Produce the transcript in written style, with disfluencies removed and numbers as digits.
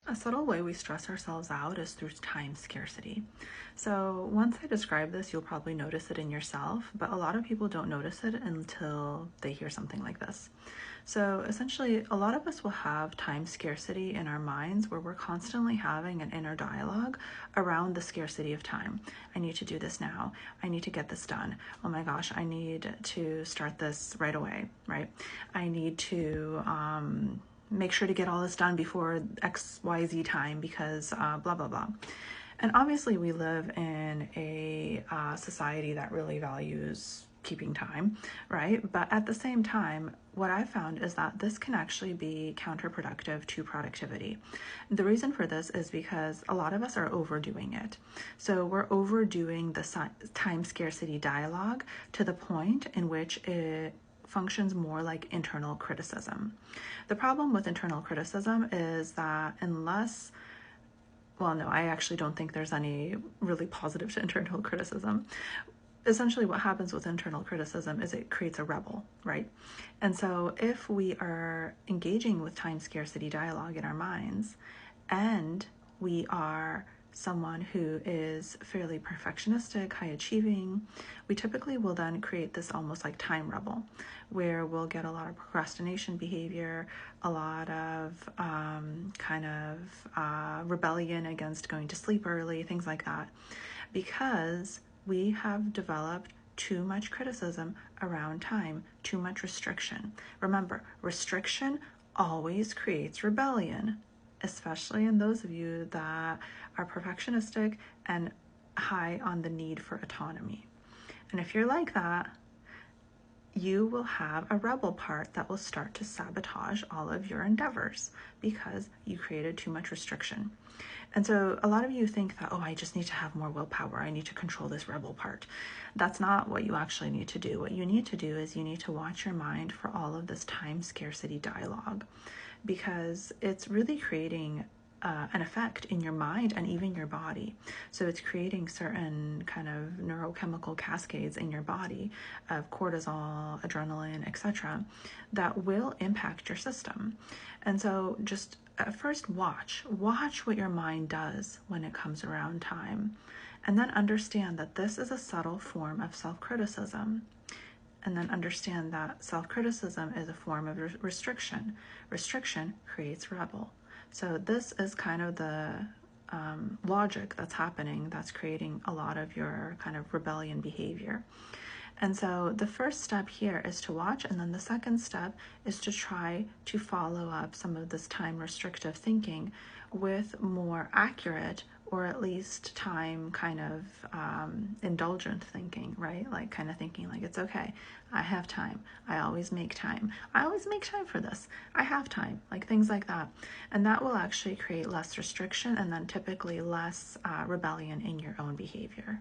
A subtle way we stress ourselves out is through time scarcity. So, once I describe this, you'll probably notice it in yourself, but a lot of people don't notice it until they hear something like this. So, essentially, a lot of us will have time scarcity in our minds where we're constantly having an inner dialogue around the scarcity of time. I need to do this now. I need to get this done. Oh my gosh, I need to start this right away, right? I need to, make sure to get all this done before XYZ time because blah, blah, blah. And obviously, we live in a society that really values keeping time, right? But at the same time, what I've found is that this can actually be counterproductive to productivity. The reason for this is because a lot of us are overdoing it. So we're overdoing the time scarcity dialogue to the point in which it functions more like internal criticism. The problem with internal criticism is that well, no, I actually don't think there's any really positive to internal criticism. Essentially, what happens with internal criticism is it creates a rebel, right? And so if we are engaging with time scarcity dialogue in our minds and we are someone who is fairly perfectionistic, high achieving, we typically will then create this almost like time rebel where we'll get a lot of procrastination behavior, a lot of rebellion against going to sleep early, things like that, because we have developed too much criticism around time, too much restriction. Remember, restriction always creates rebellion, especially in those of you that are perfectionistic and high on the need for autonomy. And if you're like that, you will have a rebel part that will start to sabotage all of your endeavors because you created too much restriction. And so a lot of you think that, oh, I just need to have more willpower. I need to control this rebel part. That's not what you actually need to do. What you need to do is you need to watch your mind for all of this time scarcity dialogue, because it's really creating an effect in your mind and even your body. So it's creating certain kind of neurochemical cascades in your body of cortisol, adrenaline, etc., that will impact your system. And so just at first watch what your mind does when it comes around time, and then understand that this is a subtle form of self-criticism. And then understand that self-criticism is a form of restriction. Restriction creates rebel. So this is kind of the logic that's happening that's creating a lot of your kind of rebellion behavior. And so the first step here is to watch, and then the second step is to try to follow up some of this time restrictive thinking with more accurate, or at least time kind of indulgent thinking, right? Like kind of thinking like, it's okay, I have time, I always make time for this, I have time, like things like that. And that will actually create less restriction and then typically less rebellion in your own behavior.